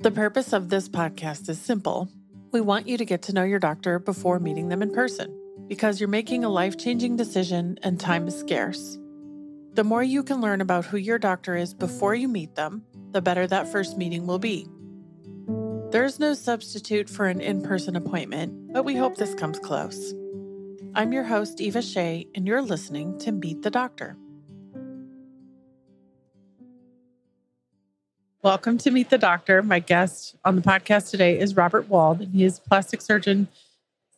The purpose of this podcast is simple. We want you to get to know your doctor before meeting them in person, because you're making a life-changing decision and time is scarce. The more you can learn about who your doctor is before you meet them, the better that first meeting will be. There's no substitute for an in-person appointment, but we hope this comes close. I'm your host, Eva Shea, and you're listening to Meet the Doctor. Welcome to Meet the Doctor. My guest on the podcast today is Robert Wald, and he is a plastic surgeon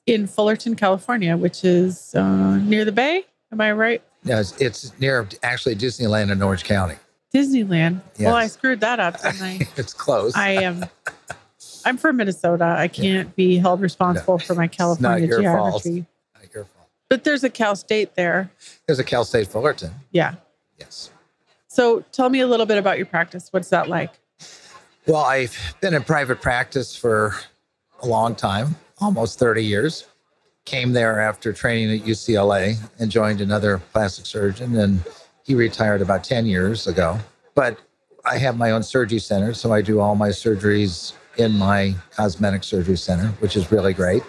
in Fullerton, California, which is near the Bay. Am I right? No, it's near actually Disneyland in Orange County. Disneyland? Yes. Well, I screwed that up, didn't I? It's close. I'm from Minnesota. I can't be held responsible for my California geography. Fault. Not your fault. But there's a Cal State there. There's a Cal State Fullerton. Yeah. Yes. So tell me a little bit about your practice. What's that like? Well, I've been in private practice for a long time, almost 30 years. Came there after training at UCLA and joined another plastic surgeon, and he retired about 10 years ago. But I have my own surgery center, so I do all my surgeries in my cosmetic surgery center, which is really great.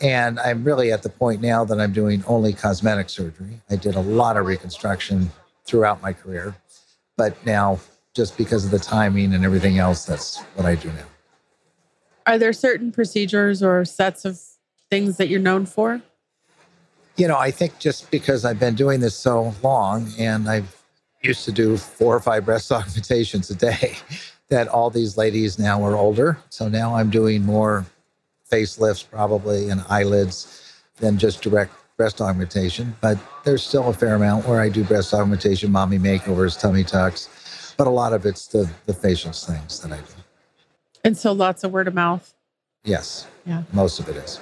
And I'm really at the point now that I'm doing only cosmetic surgery. I did a lot of reconstruction throughout my career, but now just because of the timing and everything else, that's what I do now. Are there certain procedures or sets of things that you're known for? You know, I think just because I've been doing this so long and I used to do 4 or 5 breast augmentations a day, that all these ladies now are older. So now I'm doing more facelifts probably and eyelids than just direct breast augmentation. But there's still a fair amount where I do breast augmentation, mommy makeovers, tummy tucks. But a lot of it's the facial things that I do. And so lots of word of mouth? Yes. Yeah. Most of it is.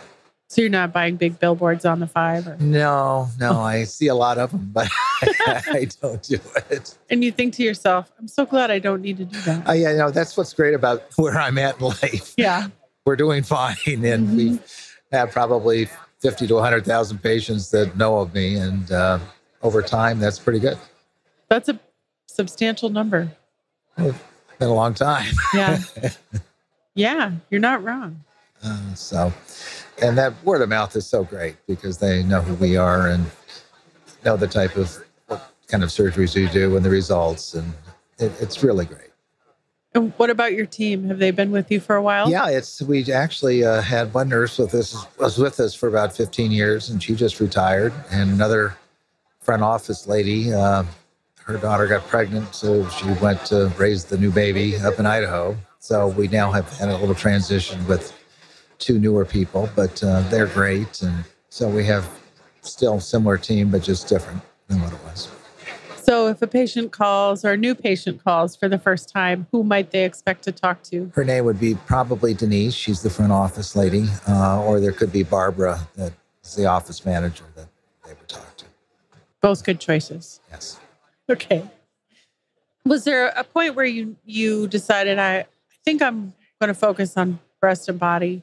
So you're not buying big billboards on the 5? Or? No. I see a lot of them, but I don't do it. And you think to yourself, I'm so glad I don't need to do that. Yeah, that's what's great about where I'm at in life. Yeah. We're doing fine, and we have probably 50 to 100,000 patients that know of me, and over time, that's pretty good. That's a substantial number. It's been a long time. Yeah. Yeah, you're not wrong. And that word of mouth is so great because they know who we are and know the type of what kind of surgeries we do and the results, and it's really great. And what about your team? Have they been with you for a while? Yeah, we actually had one nurse was with us for about 15 years, and she just retired. And another front office lady, her daughter got pregnant, so she went to raise the new baby up in Idaho. So we now have had a little transition with 2 newer people, but they're great. And so we have still similar team, but just different than what it was. So if a patient calls or a new patient calls for the first time, who might they expect to talk to? Her name would be probably Denise. She's the front office lady. Or there could be Barbara, that is the office manager that they would talk to. Both good choices. Yes. Okay. Was there a point where you decided, I think I'm going to focus on breast and body?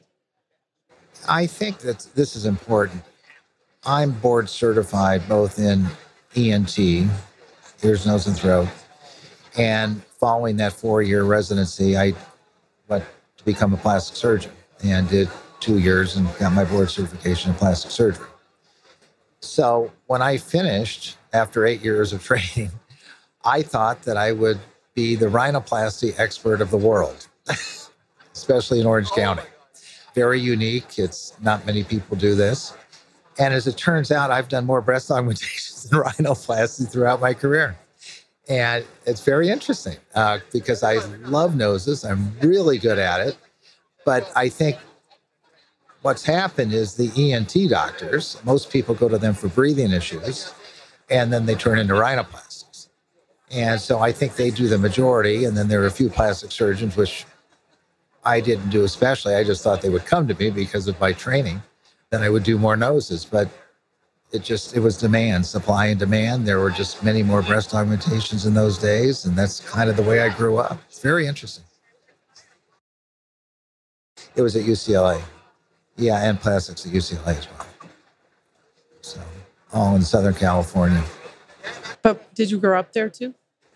I think that this is important. I'm board certified both in ENT, ears, nose, and throat. And following that 4-year residency, I went to become a plastic surgeon and did 2 years and got my board certification in plastic surgery. So when I finished, after 8 years of training, I thought that I would be the rhinoplasty expert of the world, especially in Orange County. Very unique. It's not many people do this. And as it turns out, I've done more breast augmentations than rhinoplasty throughout my career. And it's very interesting because I love noses. I'm really good at it. But I think what's happened is the ENT doctors, most people go to them for breathing issues, and then they turn into rhinoplastics. And so I think they do the majority. And then there are a few plastic surgeons, which I didn't do especially. I just thought they would come to me because of my training. Then I would do more noses. But it was demand, supply and demand. There were just many more breast augmentations in those days. And that's kind of the way I grew up. It's very interesting. It was at UCLA. Yeah, and plastics at UCLA as well. So, all in Southern California. But did you grow up there too?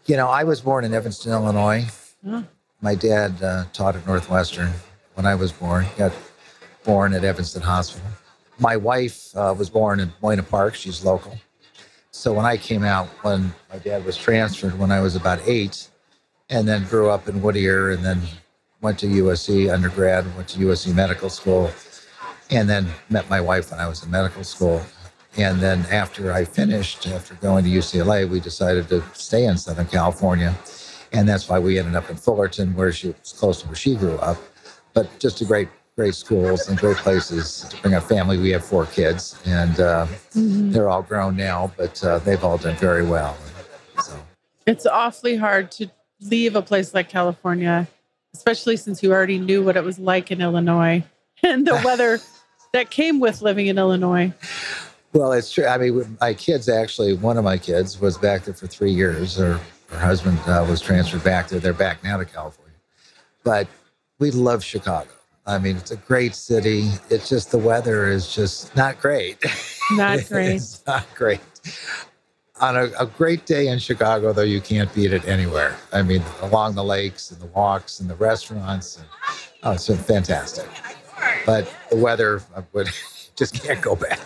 You know, I was born in Evanston, Illinois. Oh. My dad taught at Northwestern when I was born. Got born at Evanston Hospital. My wife was born in Buena Park. She's local. So when I came out, when my dad was transferred when I was about 8, and then grew up in Whittier, and then went to USC undergrad, went to USC Medical School, and then met my wife when I was in medical school. And then after I finished, after going to UCLA, we decided to stay in Southern California. And that's why we ended up in Fullerton, where she was close to where she grew up. But just a great schools and great places to bring up family. We have 4 kids, and they're all grown now, but they've all done very well. So It's awfully hard to leave a place like California, especially since you already knew what it was like in Illinois and the weather that came with living in Illinois. Well, it's true. I mean, my kids actually, one of my kids was back there for 3 years. Her husband was transferred back there. They're back now to California. But we love Chicago. I mean, it's a great city. It's just the weather is just not great. Not great. It's not great. On a great day in Chicago, though, you can't beat it anywhere. I mean, along the lakes and the walks and the restaurants. It's been fantastic. But the weather, I would just can't go back.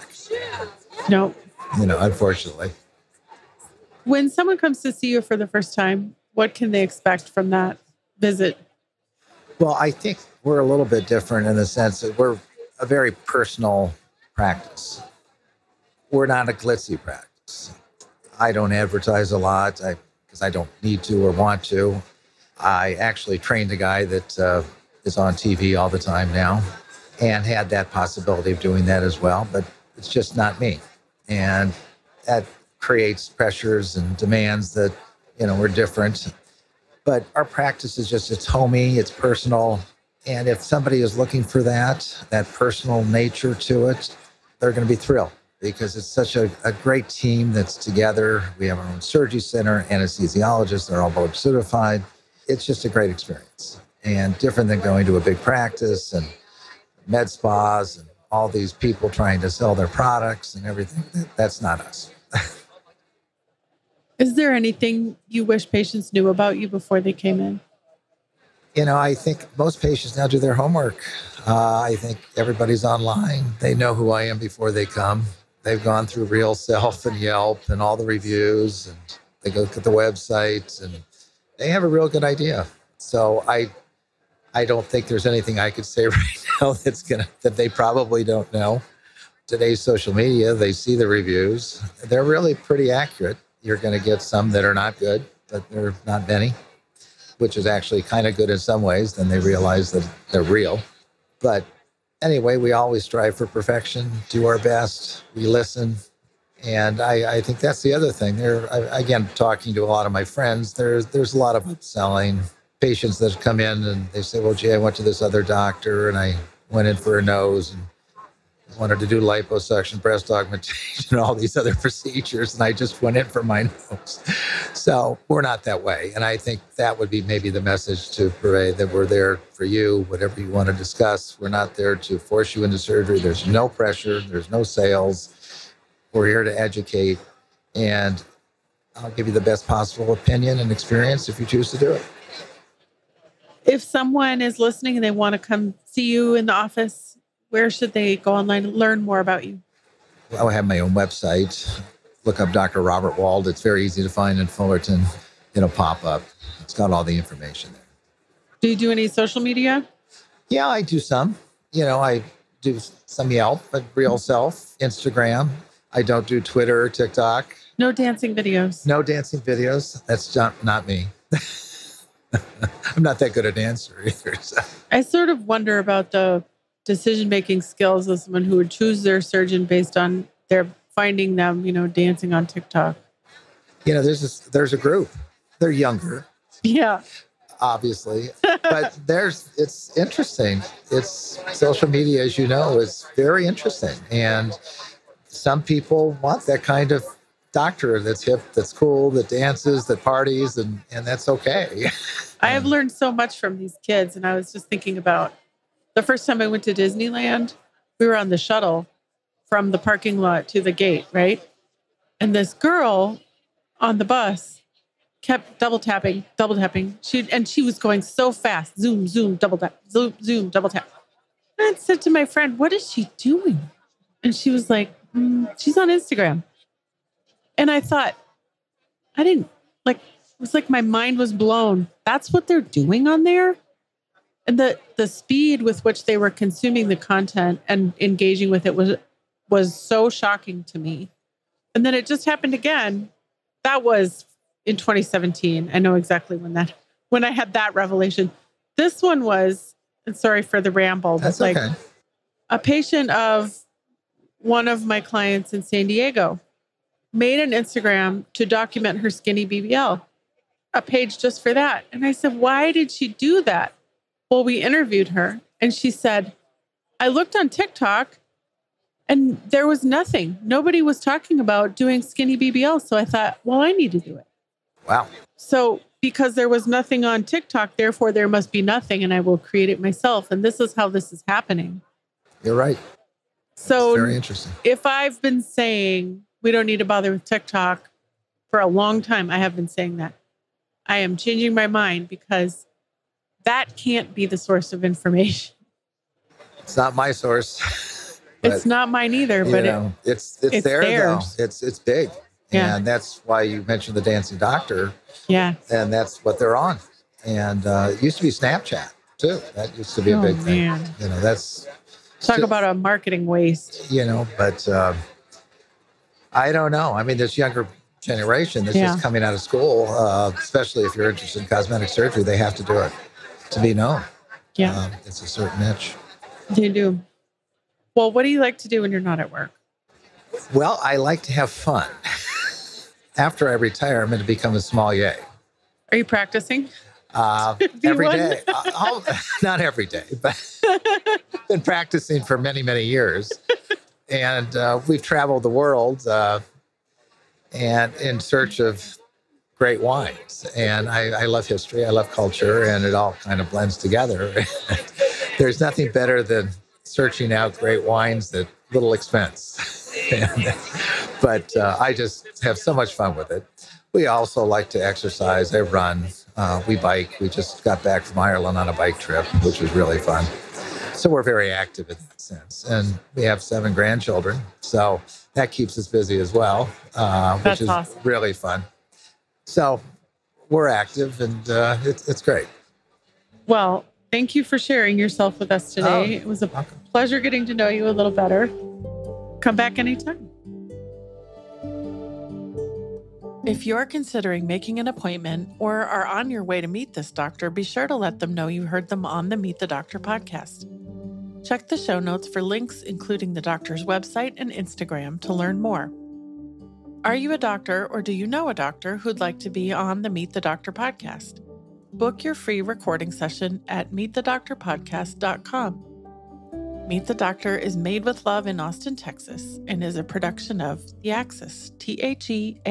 No. Unfortunately. When someone comes to see you for the first time, what can they expect from that visit? Well, I think we're a little bit different in the sense that we're a very personal practice. We're not a glitzy practice. I don't advertise a lot because I don't need to or want to. I actually trained a guy that is on TV all the time now and had that possibility of doing that as well, but it's just not me. And that creates pressures and demands that, we're different. But our practice is just, it's homey, it's personal. And if somebody is looking for that personal nature to it, they're going to be thrilled because it's such a great team that's together. We have our own surgery center, anesthesiologists, they're all board certified. It's just a great experience and different than going to a big practice and med spas and all these people trying to sell their products and everything. That's not us. Is there anything you wish patients knew about you before they came in? I think most patients now do their homework. I think everybody's online. They know who I am before they come. They've gone through Real Self and Yelp and all the reviews, and they go look at the websites, and they have a real good idea. So I don't think there's anything I could say right now that they probably don't know. Today's social media, they see the reviews. They're really pretty accurate. You're going to get some that are not good, but they're not many, which is actually kind of good in some ways. Then they realize that they're real. But anyway, we always strive for perfection, do our best, we listen. And I think that's the other thing. Again, talking to a lot of my friends, there's a lot of upselling. Patients that come in and they say, well, gee, I went to this other doctor and I went in for a nose and wanted to do liposuction, breast augmentation, all these other procedures, and I just went in for my nose. So we're not that way. And I think that would be maybe the message to purvey, that we're there for you, whatever you want to discuss. We're not there to force you into surgery. There's no pressure. There's no sales. We're here to educate, and I'll give you the best possible opinion and experience if you choose to do it. If someone is listening and they want to come see you in the office, where should they go online and learn more about you? I have my own website. Look up Dr. Robert Wald. It's very easy to find in Fullerton. It'll pop up. It's got all the information there. Do you do any social media? Yeah, I do some. I do some Yelp, but Real Self, Instagram. I don't do Twitter or TikTok. No dancing videos. No dancing videos. That's not me. I'm not that good a dancer either. So. I sort of wonder about the decision-making skills of someone who would choose their surgeon based on their finding them, dancing on TikTok. There's a group. They're younger. Yeah. Obviously. But it's interesting. It's social media, as you know, is very interesting. And some people want that kind of doctor that's hip, that's cool, that dances, that parties, and that's okay. I have learned so much from these kids. And I was just thinking about the first time I went to Disneyland, we were on the shuttle from the parking lot to the gate, right? And this girl on the bus kept double tapping. She was going so fast. Zoom, zoom, double tap, zoom, zoom, double tap. And I said to my friend, what is she doing? And she was like, she's on Instagram. And I thought, it was like my mind was blown. That's what they're doing on there? And the speed with which they were consuming the content and engaging with it was so shocking to me. And then it just happened again. That was in 2017. I know exactly when I had that revelation. This one was, and sorry for the ramble, That's but okay. A patient of one of my clients in San Diego made an Instagram to document her skinny BBL, a page just for that. And I said, why did she do that? Well, we interviewed her and she said, I looked on TikTok and there was nothing. Nobody was talking about doing skinny BBL. So I thought, well, I need to do it. Wow. So because there was nothing on TikTok, therefore there must be nothing and I will create it myself. And this is how this is happening. You're right. So it's very interesting. If I've been saying we don't need to bother with TikTok for a long time, I have been saying that. I am changing my mind because that can't be the source of information. It's not my source. It's not mine either, but it's there theirs. though. It's big. Yeah. And that's why you mentioned the dancing doctor. Yeah. And that's what they're on. And it used to be Snapchat too. That used to be a big thing. That's talk about a marketing waste. But I don't know. I mean, this younger generation that's just coming out of school, especially if you're interested in cosmetic surgery, they have to do it to be known. Yeah. It's a certain niche. They do. Well, what do you like to do when you're not at work? Well, I like to have fun. After I retire, I'm going to become a sommelier. Are you practicing? Every day. Not every day, but been practicing for many, many years. And we've traveled the world and in search of great wines. And I love history. I love culture, and it all kind of blends together. There's nothing better than searching out great wines at little expense. But I just have so much fun with it. We also like to exercise. I run. We bike. We just got back from Ireland on a bike trip, which was really fun. So we're very active in that sense. And we have 7 grandchildren. So that keeps us busy as well, which is awesome. Really fun. So we're active, and it's great. Well, thank you for sharing yourself with us today. It was a pleasure getting to know you a little better. Come back anytime. If you're considering making an appointment or are on your way to meet this doctor, be sure to let them know you heard them on the Meet the Doctor podcast. Check the show notes for links, including the doctor's website and Instagram, to learn more. Are you a doctor or do you know a doctor who'd like to be on the Meet the Doctor podcast? Book your free recording session at meetthedoctorpodcast.com. Meet the Doctor is made with love in Austin, Texas, and is a production of The Axis, TheAxis.io.